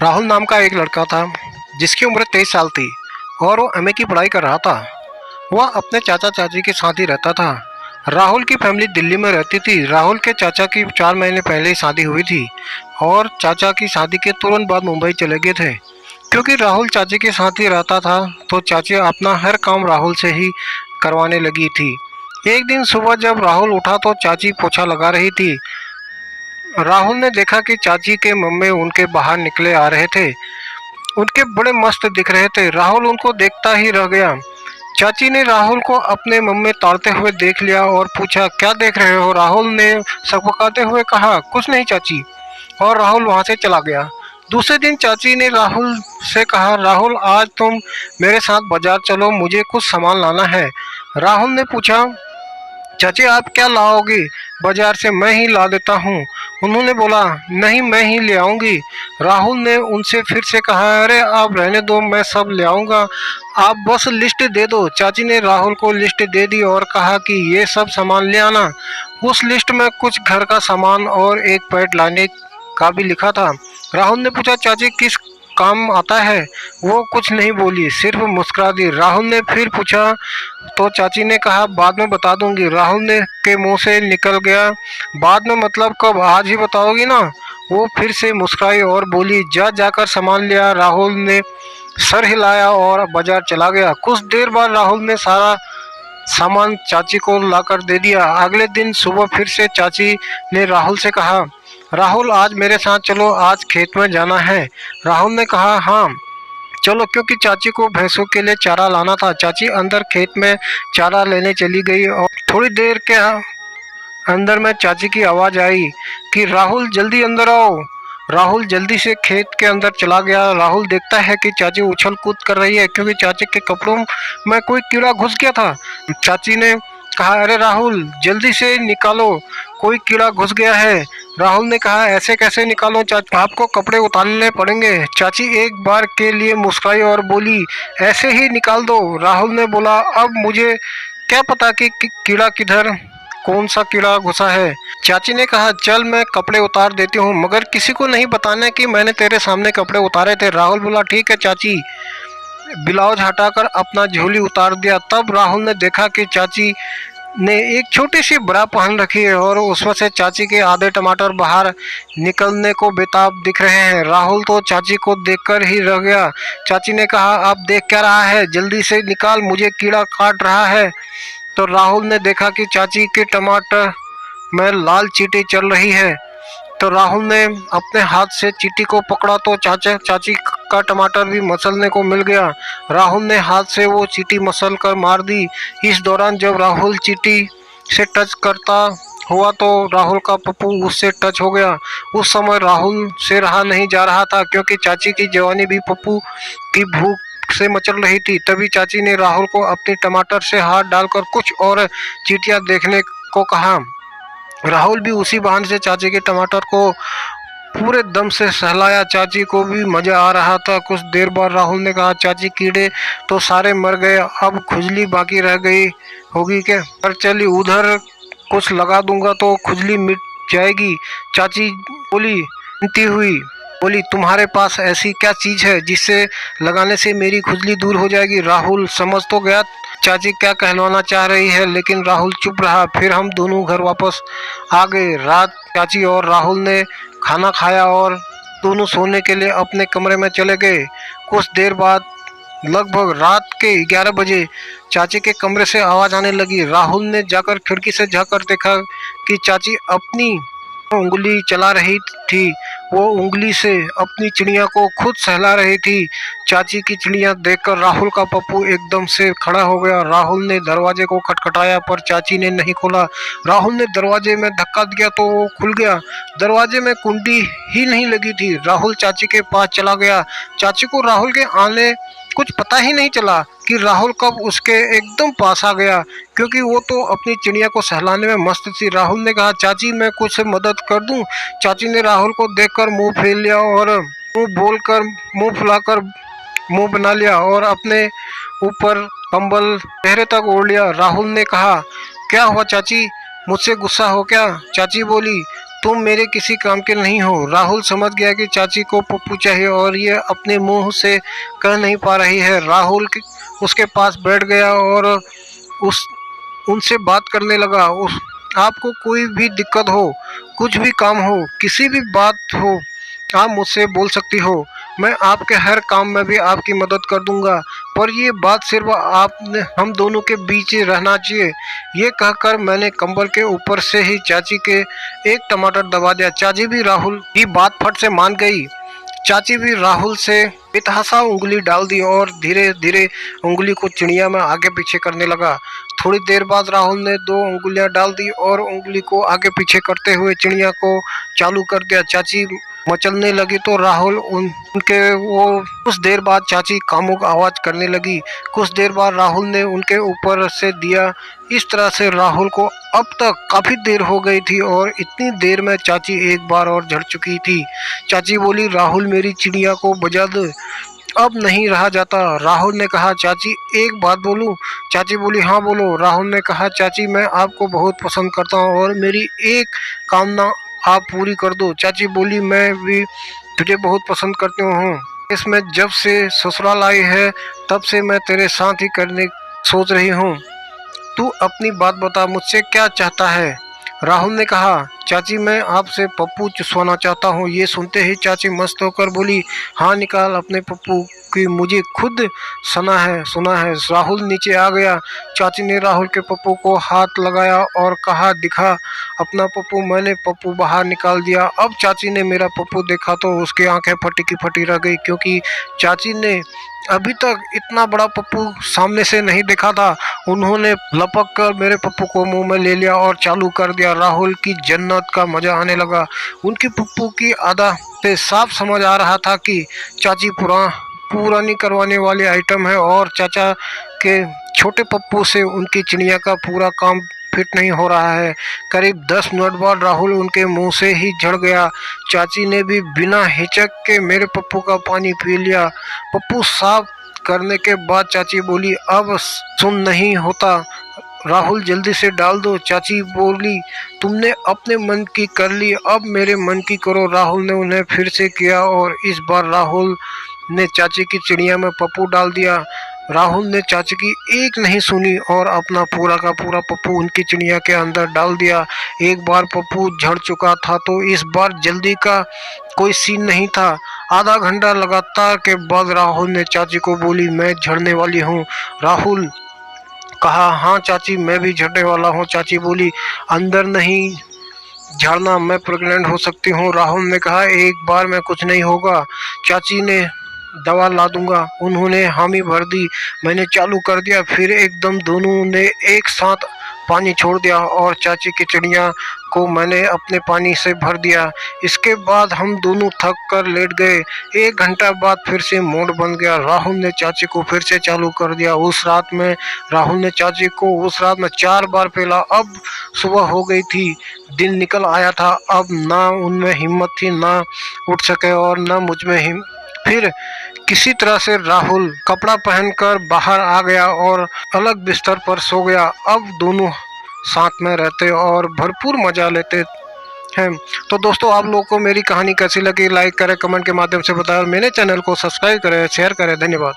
राहुल नाम का एक लड़का था जिसकी उम्र 23 साल थी और वो एमए की पढ़ाई कर रहा था। वह अपने चाचा चाची के साथ ही रहता था। राहुल की फैमिली दिल्ली में रहती थी। राहुल के चाचा की 4 महीने पहले ही शादी हुई थी और चाचा की शादी के तुरंत बाद मुंबई चले गए थे। क्योंकि राहुल चाची के साथ ही रहता था तो चाची अपना हर काम राहुल से ही करवाने लगी थी। एक दिन सुबह जब राहुल उठा तो चाची पोछा लगा रही थी। राहुल ने देखा कि चाची के मम्मी उनके बाहर निकले आ रहे थे। उनके बड़े मस्त दिख रहे थे। राहुल उनको देखता ही रह गया। चाची ने राहुल को अपने मुंह में ताड़ते हुए देख लिया और पूछा, क्या देख रहे हो? राहुल ने सकपकाते हुए कहा, कुछ नहीं चाची, और राहुल वहां से चला गया। दूसरे दिन चाची ने राहुल से कहा, राहुल आज तुम मेरे साथ बाजार चलो, मुझे कुछ सामान लाना है। राहुल ने पूछा, चाची आप क्या लाओगी? बाजार से मैं ही ला देता हूँ। उन्होंने बोला, नहीं मैं ही ले आऊंगी। राहुल ने उनसे फिर से कहा, अरे आप रहने दो, मैं सब ले आऊंगा, आप बस लिस्ट दे दो। चाची ने राहुल को लिस्ट दे दी और कहा कि ये सब सामान ले आना। उस लिस्ट में कुछ घर का सामान और एक पैड लाने का भी लिखा था। राहुल ने पूछा, चाची किस काम आता है? वो कुछ नहीं बोली, सिर्फ मुस्कुरा दी। राहुल ने फिर पूछा तो चाची ने कहा, बाद में बता दूंगी। राहुल ने के मुंह से निकल गया, बाद में मतलब कब? आज ही बताओगी ना? वो फिर से मुस्कुराई और बोली, जा जाकर सामान लिया। राहुल ने सर हिलाया और बाजार चला गया। कुछ देर बाद राहुल ने सारा सामान चाची को लाकर दे दिया। अगले दिन सुबह फिर से चाची ने राहुल से कहा, राहुल आज मेरे साथ चलो, आज खेत में जाना है। राहुल ने कहा, हाँ चलो, क्योंकि चाची को भैंसों के लिए चारा लाना था। चाची अंदर खेत में चारा लेने चली गई और थोड़ी देर के अंदर में चाची की आवाज आई कि राहुल जल्दी अंदर आओ। राहुल जल्दी से खेत के अंदर चला गया। राहुल देखता है कि चाची उछल कूद कर रही है क्योंकि चाची के कपड़ों में कोई कीड़ा घुस गया था। चाची ने कहा, अरे राहुल जल्दी से निकालो, कोई कीड़ा घुस गया है। राहुल ने कहा, ऐसे कैसे निकालो चाची, आपको कपड़े उतारने पड़ेंगे। चाची एक बार के लिए मुस्कुराई और बोली, ऐसे ही निकाल दो। राहुल ने बोला, अब मुझे क्या पता कि कीड़ा किधर, कौन सा कीड़ा घुसा है। चाची ने कहा, चल मैं कपड़े उतार देती हूँ, मगर किसी को नहीं बताना कि मैंने तेरे सामने कपड़े उतारे थे। राहुल बोला, ठीक है चाची। ब्लाउज हटाकर अपना झोली उतार दिया। तब राहुल ने देखा कि चाची ने एक छोटी सी ब्रा पहन रखी है और उसमें से चाची के आधे टमाटर बाहर निकलने को बेताब दिख रहे हैं। राहुल तो चाची को देखकर ही रह गया। चाची ने कहा, अब देख क्या रहा है, जल्दी से निकाल, मुझे कीड़ा काट रहा है। तो राहुल ने देखा कि चाची के टमाटर में लाल चींटी चल रही है। तो राहुल ने अपने हाथ से चींटी को पकड़ा तो चाची का टमाटर भी मसलने को मिल गया। राहुल ने हाथ से वो चींटी मसल कर मार दी। इस दौरान जब राहुल चींटी से टच करता हुआ तो राहुल का पप्पू उससे टच हो गया। उस समय राहुल से रहा नहीं जा रहा था क्योंकि चाची की जवानी भी पप्पू की भूख से मचल रही थी। तभी चाची ने राहुल को अपनी टमाटर से हाथ डालकर कुछ और चींटियां देखने को कहा। राहुल भी उसी बहाने से चाची के टमाटर को पूरे दम से सहलाया। चाची को भी मजा आ रहा था। कुछ देर बाद राहुल ने कहा, चाची कीड़े तो सारे मर गए, अब खुजली बाकी रह गई होगी क्या? पर चली उधर कुछ लगा दूंगा तो खुजली मिट जाएगी। चाची बोली, बोली, तुम्हारे पास ऐसी क्या चीज है जिससे लगाने से मेरी खुजली दूर हो जाएगी? राहुल समझ तो गया चाची क्या कहलवाना चाह रही है, लेकिन राहुल चुप रहा। फिर हम दोनों घर वापस आ गए। रात चाची और राहुल ने खाना खाया और दोनों सोने के लिए अपने कमरे में चले गए। कुछ देर बाद लगभग रात के 11 बजे चाची के कमरे से आवाज आने लगी। राहुल ने जाकर खिड़की से झांककर देखा कि चाची अपनी उंगली चला रही थी। वो उंगली से अपनी चिड़िया को खुद सहला रही थी। चाची की चिड़िया देखकर राहुल का पप्पू एकदम से खड़ा हो गया। राहुल ने दरवाजे को खटखटाया पर चाची ने नहीं खोला। राहुल ने दरवाजे में धक्का दिया तो वो खुल गया। दरवाजे में कुंडी ही नहीं लगी थी। राहुल चाची के पास चला गया। चाची को राहुल के आने कुछ पता ही नहीं चला कि राहुल कब उसके एकदम पास आ गया, क्योंकि वो तो अपनी चिड़िया को सहलाने में मस्त थी। राहुल ने कहा, चाची मैं कुछ मदद कर दूं? चाची ने राहुल को देखकर मुंह फेर लिया और मुंह फुलाकर मुंह बना लिया और अपने ऊपर कंबल चेहरे तक ओढ़ लिया। राहुल ने कहा, क्या हुआ चाची, मुझसे गुस्सा हो क्या? चाची बोली, तुम मेरे किसी काम के नहीं हो। राहुल समझ गया कि चाची को पप्पू चाहिए और ये अपने मुंह से कह नहीं पा रही है। राहुल उसके पास बैठ गया और उस उनसे बात करने लगा। आपको कोई भी दिक्कत हो, कुछ भी काम हो, किसी भी बात हो, आप मुझसे बोल सकती हो। मैं आपके हर काम में भी आपकी मदद कर दूंगा, पर ये बात सिर्फ हम दोनों के बीच ही रहना चाहिए। ये कहकर मैंने कंबल के ऊपर से ही चाची के एक टमाटर दबा दिया। चाची भी राहुल की बात फट से मान गई। चाची भी राहुल से बेतहाशा उंगली डाल दी और धीरे धीरे उंगली को चिड़िया में आगे पीछे करने लगा। थोड़ी देर बाद राहुल ने 2 उंगलियां डाल दी और उंगली को आगे पीछे करते हुए चिड़िया को चालू कर दिया। चाची मचलने लगी तो राहुल उनके वो कुछ देर बाद चाची कामुक आवाज करने लगी। कुछ देर बाद राहुल ने उनके ऊपर से दिया। इस तरह से राहुल को अब तक काफी देर हो गई थी और इतनी देर में चाची एक बार और झड़ चुकी थी। चाची बोली, राहुल मेरी चिड़िया को बजा दे, अब नहीं रहा जाता। राहुल ने कहा, चाची एक बात बोलूं? चाची बोली, हाँ बोलो। राहुल ने कहा, चाची मैं आपको बहुत पसंद करता हूँ और मेरी एक कामना आप पूरी कर दो। चाची बोली, मैं भी तुझे बहुत पसंद करती हूँ। इसमें जब से ससुराल आई है तब से मैं तेरे साथ ही करने सोच रही हूँ। तू अपनी बात बता, मुझसे क्या चाहता है? राहुल ने कहा, चाची मैं आपसे पप्पू चुसवाना चाहता हूँ। ये सुनते ही चाची मस्त होकर बोली, हाँ निकाल अपने पप्पू की, मुझे खुद सुना है। राहुल नीचे आ गया। चाची ने राहुल के पप्पू को हाथ लगाया और कहा, दिखा अपना पप्पू। मैंने पप्पू बाहर निकाल दिया। अब चाची ने मेरा पप्पू देखा तो उसकी आंखें फटी की फटी रह गई, क्योंकि चाची ने अभी तक इतना बड़ा पप्पू सामने से नहीं देखा था। उन्होंने लपक कर मेरे पप्पू को मुंह में ले लिया और चालू कर दिया। राहुल की जन्नत का मजा आने लगा। उनकी पप्पू की आदा से साफ समझ आ रहा था कि चाची पुरानी करवाने वाली आइटम है और चाचा के छोटे पप्पू से उनकी चिड़िया का पूरा काम फिट नहीं हो रहा है। करीब 10 मिनट बाद राहुल उनके मुंह से ही झड़ गया। चाची ने भी बिना हिचक के मेरे पप्पू का पानी पी लिया। पप्पू साफ करने के बाद चाची बोली, अब सुन नहीं होता, राहुल जल्दी से डाल दो। चाची बोली, तुमने अपने मन की कर ली, अब मेरे मन की करो। राहुल ने उन्हें फिर से किया और इस बार राहुल ने चाची की चिड़िया में पप्पू डाल दिया। राहुल ने चाची की एक नहीं सुनी और अपना पूरा का पूरा पप्पू उनकी चिड़िया के अंदर डाल दिया। एक बार पप्पू झड़ चुका था तो इस बार जल्दी का कोई सीन नहीं था। आधा घंटा लगातार के बाद राहुल ने चाची को बोली, मैं झड़ने वाली हूँ। राहुल कहा, हाँ चाची मैं भी झड़ने वाला हूँ। चाची बोली, अंदर नहीं झड़ना, मैं प्रेग्नेंट हो सकती हूँ। राहुल ने कहा, एक बार में कुछ नहीं होगा, चाची ने दवा ला दूंगा। उन्होंने हामी भर दी। मैंने चालू कर दिया, फिर एकदम दोनों ने एक साथ पानी छोड़ दिया और चाची की चिड़िया को मैंने अपने पानी से भर दिया। इसके बाद हम दोनों थक कर लेट गए। 1 घंटा बाद फिर से मोड बन गया। राहुल ने चाची को फिर से चालू कर दिया। राहुल ने चाची को उस रात में 4 बार पीला। अब सुबह हो गई थी, दिन निकल आया था। अब ना उनमें हिम्मत थी, ना उठ सके और ना मुझ में फिर किसी तरह से राहुल कपड़ा पहनकर बाहर आ गया और अलग बिस्तर पर सो गया। अब दोनों साथ में रहते और भरपूर मजा लेते हैं। तो दोस्तों, आप लोगों को मेरी कहानी कैसी लगी, लाइक करें, कमेंट के माध्यम से बताएं और मेरे चैनल को सब्सक्राइब करें, शेयर करें। धन्यवाद।